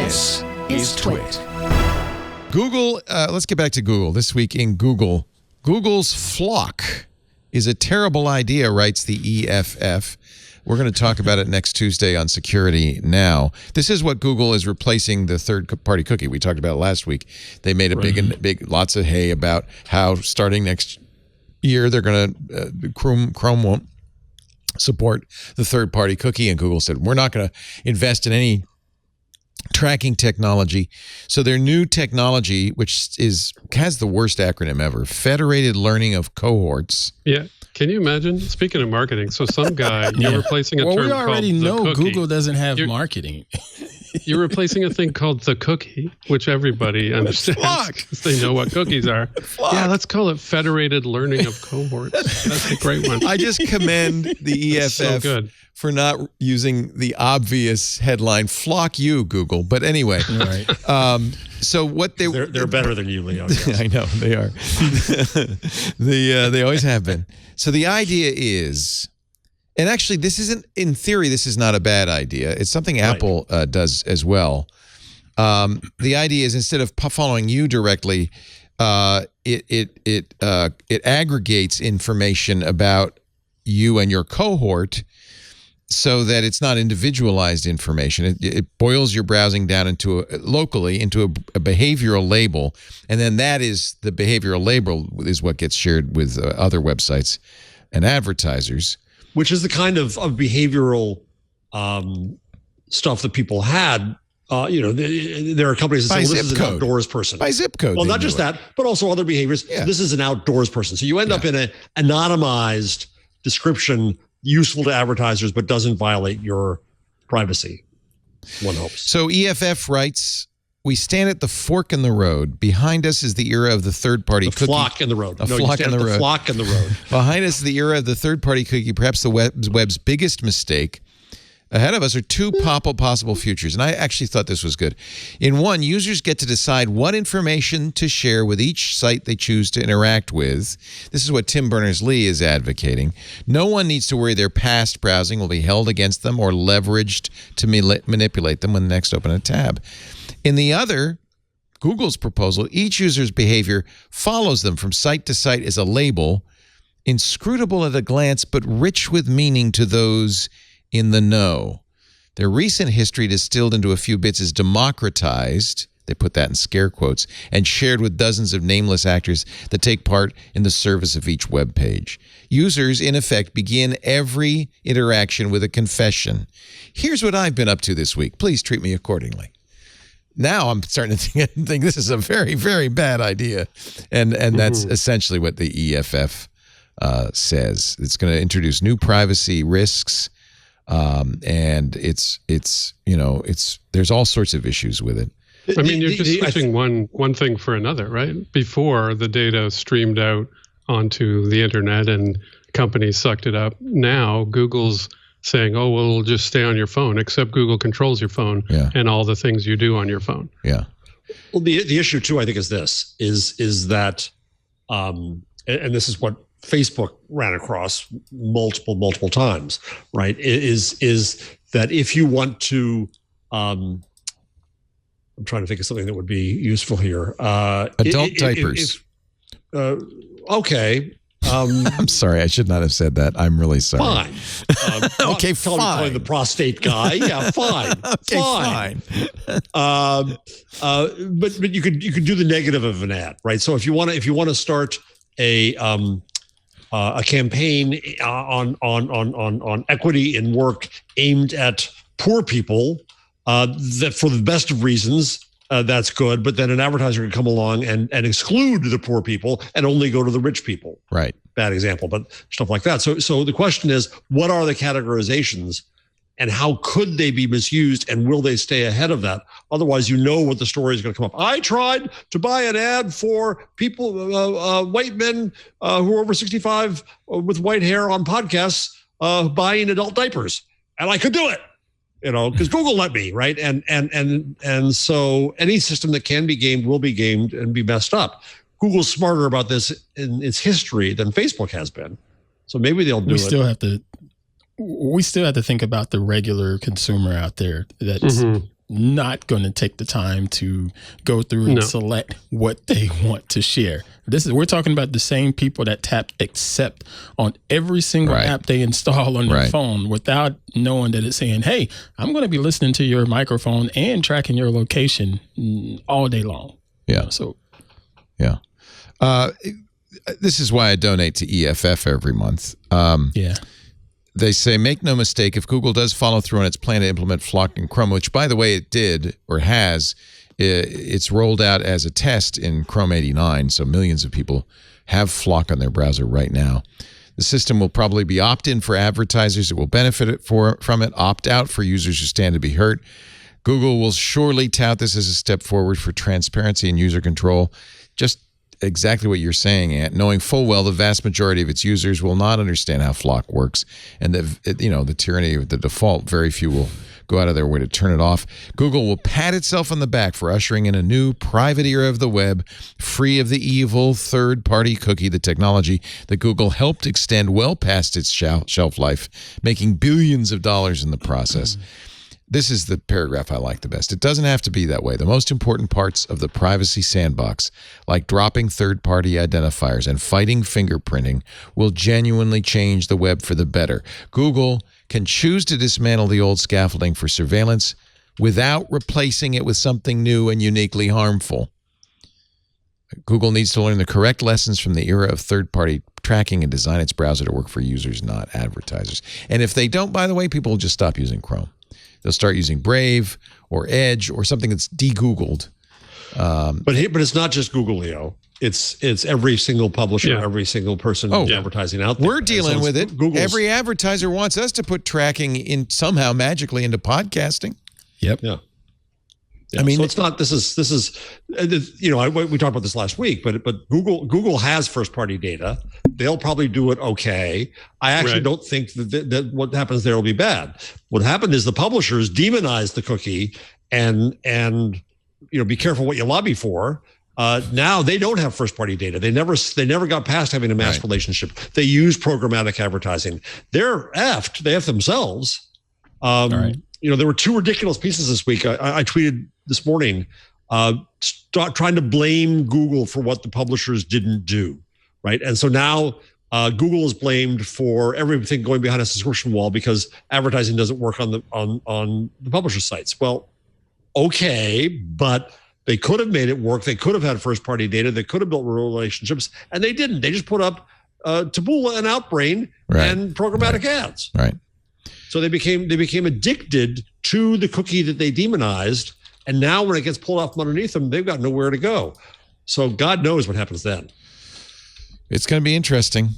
This is TWiT. Google, let's get back to Google. This week in Google, Google's FLoC is a terrible idea, writes the EFF. We're going to talk about it next Tuesday on Security Now. This is what Google is replacing the third-party cookie. We talked about it last week. They made a big, lots of hay about how starting next year they're going to Chrome won't support the third-party cookie, and Google said we're not going to invest in any tracking technology. So their new technology, which has the worst acronym ever, Federated Learning of Cohorts. Yeah. Can you imagine? Speaking of marketing, so some guy, you're replacing a term called the cookie. Well, we already know Google doesn't have marketing. You're replacing a thing called the cookie, which everybody understands because they know what cookies are. Yeah, let's call it Federated Learning of Cohorts. That's a great one. I just commend the EFF for not using the obvious headline, "FLoC you, Google." But anyway, so what they're better than you, Leo. I know they are. They always have been. So the idea is, and actually this isn't, in theory, this is not a bad idea. It's something Apple does as well. The idea is instead of following you directly, it aggregates information about you and your cohort so that it's not individualized information. It boils your browsing down locally into a behavioral label, and then that is the behavioral label is what gets shared with other websites and advertisers. Which is the kind of behavioral stuff that people had. There are companies that say, well, this is an outdoors person. By zip code. Well, not just that, but also other behaviors. Yeah. So this is an outdoors person. So you end up in an anonymized description useful to advertisers, but doesn't violate your privacy, one hopes. So EFF writes, we stand at the fork in the road. Behind us is the era of the third-party cookie. FLoC in the road. FLoC in the road. FLoC in the road. Behind us is the era of the third-party cookie, perhaps the web's biggest mistake. Ahead of us are two possible futures, and I actually thought this was good. In one, users get to decide what information to share with each site they choose to interact with. This is what Tim Berners-Lee is advocating. No one needs to worry their past browsing will be held against them or leveraged to manipulate them when they next open a tab. In the other, Google's proposal, each user's behavior follows them from site to site as a label, inscrutable at a glance, but rich with meaning to those in the know. Their recent history distilled into a few bits is democratized, they put that in scare quotes, and shared with dozens of nameless actors that take part in the service of each web page. Users, in effect, begin every interaction with a confession. Here's what I've been up to this week. Please treat me accordingly. Now I'm starting to think this is a very, very bad idea. And that's essentially what the EFF says. It's going to introduce new privacy risks. And there's all sorts of issues with it. I mean, you're just switching one thing for another, right? Before, the data streamed out onto the internet and companies sucked it up. Now Google's saying, oh, well, it'll just stay on your phone, except Google controls your phone and all the things you do on your phone. Yeah. Well, the issue too, I think, is this: is that, and this is what Facebook ran across multiple times, right? Is that if you want to, I'm trying to think of something that would be useful here. Adult diapers. Okay. I'm sorry, I should not have said that. I'm really sorry. Fine. Okay, fine. The prostate guy. Yeah, fine. Okay, fine. But you could do the negative of an ad, right? So if you want to start a campaign on equity in work aimed at poor people, that for the best of reasons, that's good. But then an advertiser can come along and exclude the poor people and only go to the rich people. Right. Bad example, but stuff like that. So the question is, what are the categorizations and how could they be misused, and will they stay ahead of that? Otherwise, what the story is going to come up. I tried to buy an ad for people, white men who are over 65 with white hair on podcasts buying adult diapers, and I could do it, because Google let me, right? And so any system that can be gamed will be gamed and be messed up. Google's smarter about this in its history than Facebook has been, so maybe they'll do it. We still have to think about the regular consumer out there that's not going to take the time to go through and select what they want to share. We're talking about the same people that tap accept on every single app they install on their phone without knowing that it's saying, hey, I'm going to be listening to your microphone and tracking your location all day long. Yeah. This is why I donate to EFF every month. They say, make no mistake, if Google does follow through on its plan to implement FLoC in Chrome, which, by the way, it did or has, it's rolled out as a test in Chrome 89, so millions of people have FLoC on their browser right now. The system will probably be opt-in for advertisers that will benefit from it, opt-out for users who stand to be hurt. Google will surely tout this as a step forward for transparency and user control. Just exactly what you're saying, Ant, knowing full well the vast majority of its users will not understand how FLoC works, and the tyranny of the default, very few will go out of their way to turn it off. Google will pat itself on the back for ushering in a new private era of the web, free of the evil third-party cookie, the technology that Google helped extend well past its shelf life, making billions of dollars in the process. This is the paragraph I like the best. It doesn't have to be that way. The most important parts of the privacy sandbox, like dropping third-party identifiers and fighting fingerprinting, will genuinely change the web for the better. Google can choose to dismantle the old scaffolding for surveillance without replacing it with something new and uniquely harmful. Google needs to learn the correct lessons from the era of third-party tracking and design its browser to work for users, not advertisers. And if they don't, by the way, people will just stop using Chrome. They'll start using Brave or Edge or something that's de-Googled. But it's not just Google, Leo. It's every single publisher, every single person advertising out there. We're dealing with it. Every advertiser wants us to put tracking in somehow magically into podcasting. Yep. Yeah. I mean, so it's not. This is. We talked about this last week, but Google has first party data. They'll probably do it okay. I actually don't think that what happens there will be bad. What happened is the publishers demonized the cookie and be careful what you lobby for. Now they don't have first party data. They never got past having a mass relationship. They use programmatic advertising. They're effed. They F themselves. There were two ridiculous pieces this week. I tweeted this morning trying to blame Google for what the publishers didn't do, right? And so now Google is blamed for everything going behind a subscription wall because advertising doesn't work on the publisher sites. Well, okay, but they could have made it work. They could have had first-party data. They could have built relationships, and they didn't. They just put up Taboola and Outbrain and programmatic ads. Right. So they became addicted to the cookie that they demonized, and now when it gets pulled off from underneath them, they've got nowhere to go. So God knows what happens then. It's going to be interesting.